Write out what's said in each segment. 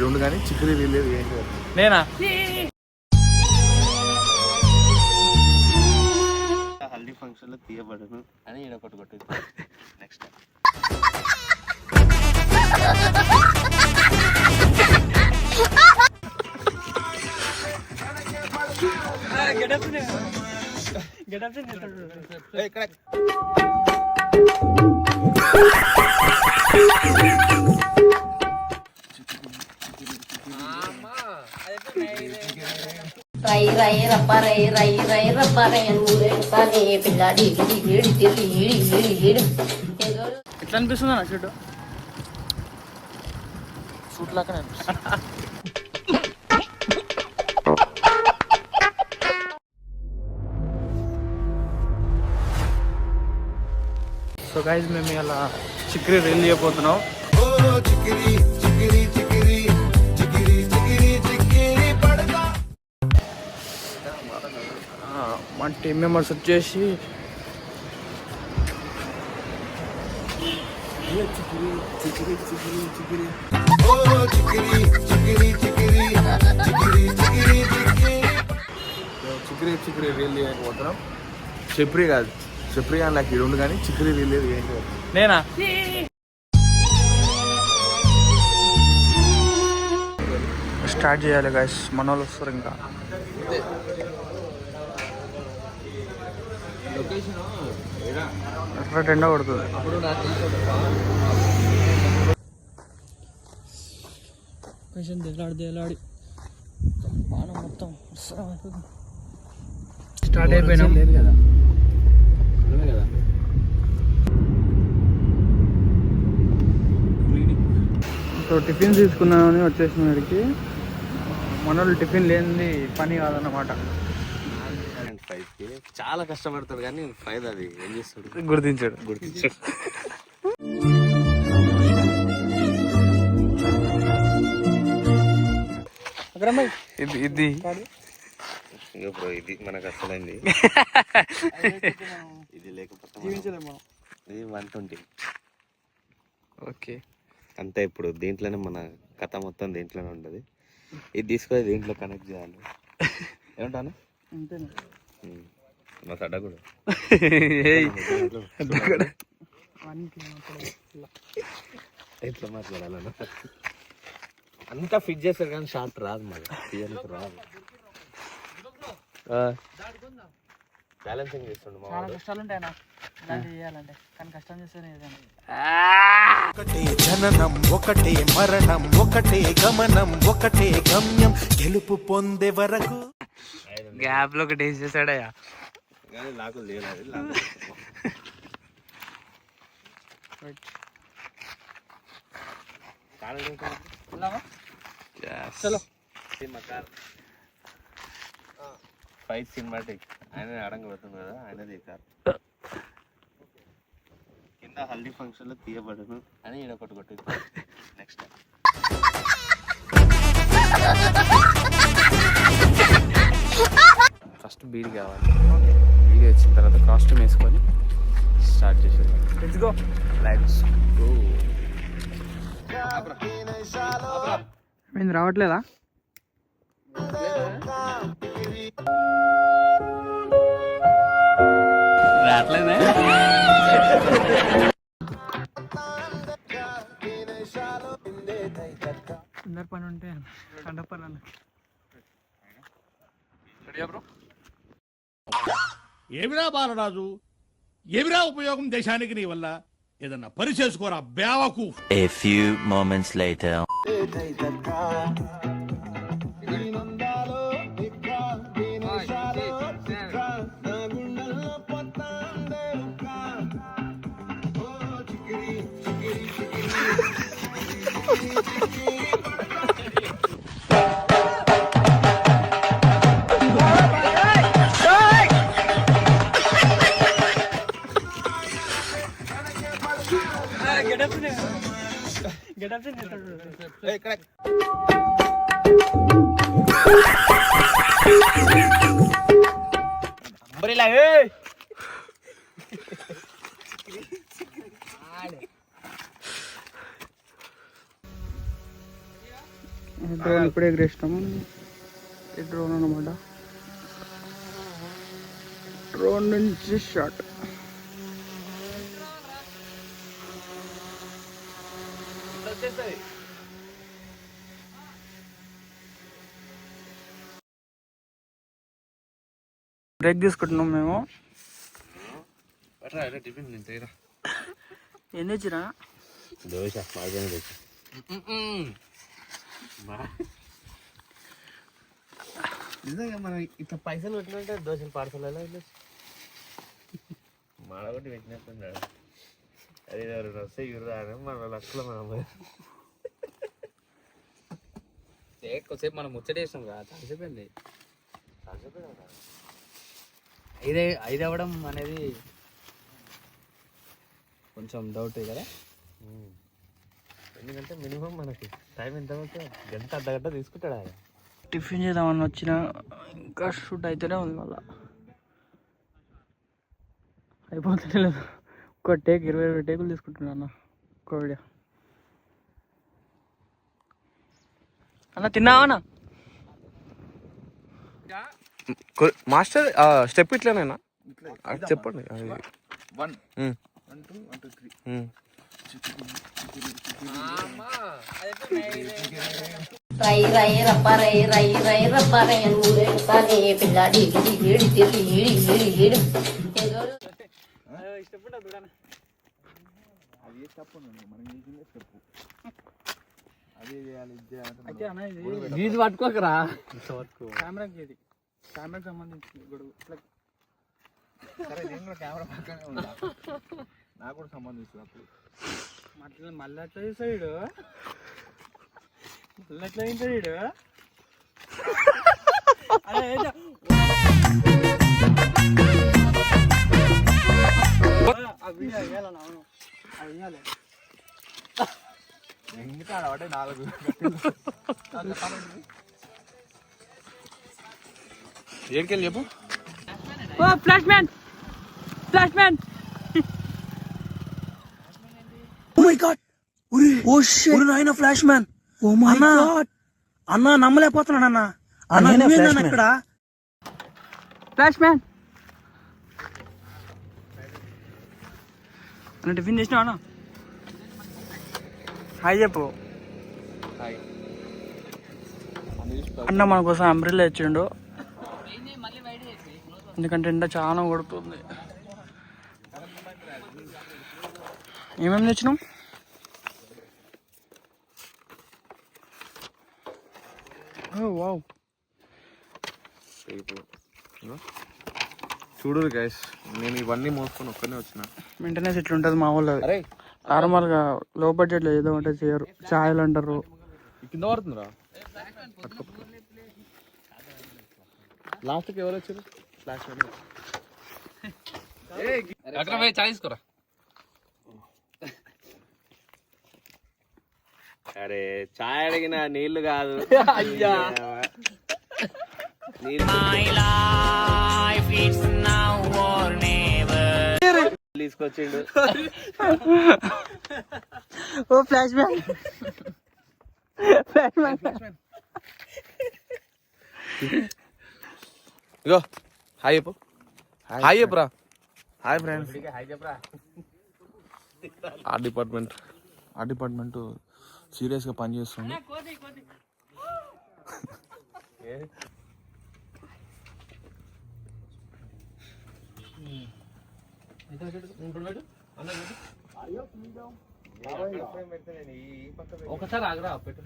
రెండు కానీ చిక్కరి వీలేదు ఏంటి నేనా హల్దీ ఫంక్షన్ లో తీయబడను అని ఈయన ఒకటి కొట్టు నెక్స్ట్ రై రై రప్ప రై రై రై రప్ప రై అని పిల్లాడి ఎట్లా అనిపిస్తుంది అన్న షూట్ షూట్ లాగానే అనిపిస్తుంది. సో గైస్ మేము ఇలా చిక్రీ రీల్ చేయబోతున్నాం. మన టీమ్ మెంబర్స్ వచ్చేసి చిక్రీ రీల్ చేయకపోతున్నాం. చెప్రీ కాదు చెప్రీ కానీ నాకు రెండు కానీ చిక్రీ రీల్ లేదు ఏంటి నేనా స్టార్ట్ చేయాలి గైస్. మన వాళ్ళు వస్తారు ఇంకా. ఎండ కొడుతుంది. కొంచెం దేలాడి బాణం మొత్తం స్టార్ట్ అయిపోయినాం. సో టిఫిన్ తీసుకున్నామని వచ్చేసిన వాడికి మన వాళ్ళు టిఫిన్ లేనిది పని కాదన్నమాట. చాలా కష్టపడతాడు కానీ ఫైదా అది ఏం చేస్తాడు గుర్తించాడు. ఇది బ్రో ఇది మనకు అసలైంది. ఇది లేకపోతే ఇది 120. ఓకే అంతే. ఇప్పుడు దీంట్లోనే మన కథ మొత్తం దీంట్లోనే ఉంటుంది. ఇది తీసుకొని దీంట్లో కనెక్ట్ చేయాలి. ఏమంటాను అంతేనా మా సడ్డ కూడా ఎట్లా మాట్లాడాలన్నా అంతా ఫిట్ చేస్తారు కానీ షార్ట్ రాదు మరి తీయడానికి రాదు. బ్యాలెన్సింగ్ చేస్తుండే చాలా కష్టాలు ఉంటాయి చేయాలంటే కానీ కష్టం చేస్తేనే ఒకటే జననం ఒకటే మరణం ఒకటే గమనం ఒకటే గమ్యం గెలుపు పొందే వరకు. గ్యాప్ లో ఒకటి వేసేసాడయ్యా. నాకు లేదు ఫైట్ సినిమాటిక్ ఆయన అడంగా పడుతుంది కదా ఆయనది కార్ కింద హల్దీ ఫంక్షన్ లో తీయబడను అని ఈయన ఒకటి కొట్టు నెక్స్ట్ ఫస్ట్ బీడ్ కావాలి. బీడ్ వచ్చిన తర్వాత కాస్ట్యూమ్ వేసుకొని స్టార్ట్ చేసేది. Let's go. మేము రావట్లేదా? రావట్లేదా? అందరి పని ఉంటే కండ పని అన్న. ఏమిరా బాలరాజు, ఏమిరా ఉపయోగం దేశానికి నీ వల్ల? ఏదన్నా పని చేసుకోరా బేవకు. A few moments later. Drone ఇప్పుడే ఎగరేసినాము. ఈ డ్రోన్ అనమాట, డ్రోన్ నుంచి షాట్. బ్రేక్ తీసుకుంటున్నాం మేము. ఏం తెచ్చిరా? దోశ మాజానే దోశ. నిజంగా మనం ఇట్లా పైసలు పెట్టినట్టే దోశలు పార్సల్ ఎలా మాడగొట్టి పెట్టినట్టున్నాడు. అది ఎవరు వస్తే ఇరుదా మన లక్షలో మనం ఎక్కువసేపు మనం ముచ్చటేసాం కదా, చాలాసేపండి. ఐదు అవ్వడం అనేది కొంచెం డౌట్ కదా. ఎందుకంటే మినిమం మనకి టైం ఎంత గంట అర్ధగంట తీసుకుంటాడు ఆయన. టిఫిన్ చేద్దామని వచ్చిన, ఇంకా షూట్ అయితేనే ఉంది. మళ్ళీ అయిపోతే లేదు. ఒక టేక్ 20 టేకులు తీసుకుంటున్నా ఒక్క వీడియో. అన్న తిన్నావా? మాస్టర్ స్టెప్ ఇట్లనేనా చెప్పండి. 1 2 1 2 3. రై రై రప్ప రై రై రై రప్ప రై అని ఊరేగుతానే పిల్లాడి ఈడి తిరిగి ఈడి ఇది పట్టుకోకరా, కెమెరాకి ఇది కెమెరాకి సంబంధించింది గొడుగు. సరే దీంట్లో కెమెరా పక్కనే ఉందా, నాకు కూడా సంబంధించింది. అప్పుడు మళ్ళీ ఎట్లా చేస్తాడు, మళ్ళీ ఎట్లా తింటాడు. అంటే 4 ఏడికెళ్ళి చెప్పు. Flash man, flash man. Flash man, అన్నా నమ్మలేకపోతున్నాడు అన్న. ఇక్కడ ఫ్లాష్ మ్యాన్ అన్న, టిఫిన్ చేసినావా అన్న? హాయ్ చెప్పు. అన్న మన కోసం అంబ్రెల్లా ఇచ్చిండు, ఎందుకంటే ఎండ చాలా కొడుతుంది. ఏమేమి తెచ్చినాం? వావ్, చూడు గైస్, నేను ఇవన్నీ మోసుకొని ఒక్కనే వచ్చిన. మెయింటెనెన్స్ ఇట్లుంటుంది మా వాళ్ళు. నార్మల్గా లో బడ్జెట్లో ఏదో ఉంటే చేయరు. ఛాయలు అంటారు. కింద పడుతుందిరా, లాస్ట్కి ఎవరు వచ్చారు? ఫ్లాష్ ఛాయ్ తీసుకోరా. అరే చాయ్ అడిగిన నీళ్లు కాదు, తీసుకొచ్చిండు. ఓ ఫ్లాష్ మ్యాన్, ఫ్లాష్ మ్యాన్. ఇగో హాయ్ చెప్పు, హాయ్ చెప్పురా. Hi friends. ఆ డిపార్ట్మెంట్ సీరియస్గా పనిచేస్తుంది. ఒకసారి ఆగరా పెట్టు.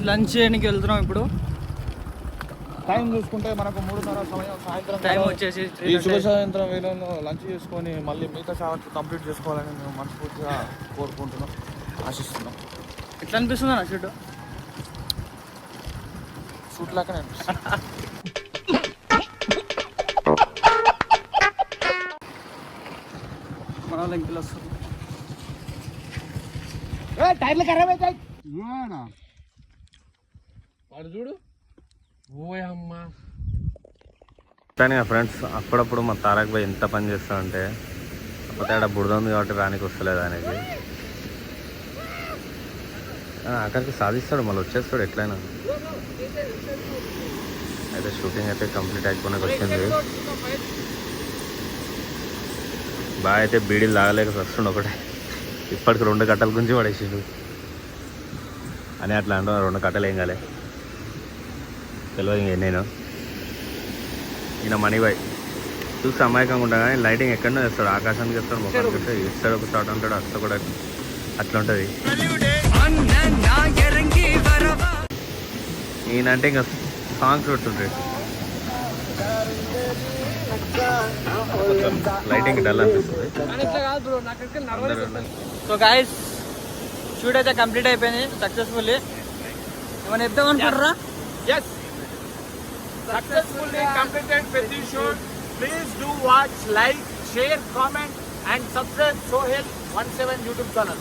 లంచ్ చేయడానికి వెళ్తున్నాం ఇప్పుడు. టైం చూసుకుంటే మనకు 3:30 సమయం, సాయంత్రం టైం వచ్చేసి ఈ శుభ సాయంత్రం వేళల్లో లంచ్ చేసుకొని మళ్ళీ మిగతా షావర్స్ కంప్లీట్ చేసుకోవాలని మేము మనస్ఫూర్తిగా కోరుకుంటున్నాం, ఆశిస్తున్నాం. ఎట్లా అనిపిస్తుంది అన్న షూట్? షూట్ లాగానే అనిపిస్తుంది. మన వాళ్ళు ఇంటికి వస్తారు. టైర్లు ఖరాబ్ అవుతాయి. వాడు చూడు, ఓ అమ్మా కానీ ఫ్రెండ్స్ అప్పుడప్పుడు మా తారక్ భాయ్ ఎంత పని చేస్తాడంటే కాకపోతే ఆడ బురద ఉంది కాబట్టి రానికి వస్తలేదు అనేది అక్కడికి సాధిస్తాడు మళ్ళీ వచ్చేస్తాడు ఎట్లయినా. అయితే షూటింగ్ అయితే కంప్లీట్ అయిపోయినాక వచ్చింది. బాగా అయితే బీడీలు తాగలేక వస్తుండు ఒకటే. ఇప్పటికి 2 కట్టల గురించి పడేసిండు అని అట్లా అంటూ 2 కట్టలు ఏం కాలే తెలియదు ఇంక నేను. ఈయన మనీబాయ్ చూస్తే అమాయకంగా ఉంటా కానీ లైటింగ్ ఎక్కడో వేస్తాడు, ఆకాశానికి వేస్తాడు, ముఖానికి వేస్తాడు, ఇస్తాడు ఒక షాట్ అంటాడు, అస్త కూడా అట్లా ఉంటుంది. ఈయన అంటే ఇంకా సాంగ్స్ పెడుతుంటాడు. లైటింగ్ డల్ అనిపిస్తుంది. సో గైస్ షూట్ అయితే కంప్లీట్ అయిపోయింది సక్సెస్ఫుల్లీ. ఏమైనా చెప్తాం అనుకుంటారా? Yes, successfully completed Pethi shoot. Please do watch, like, share, comment and subscribe Sohail 17 YouTube channel.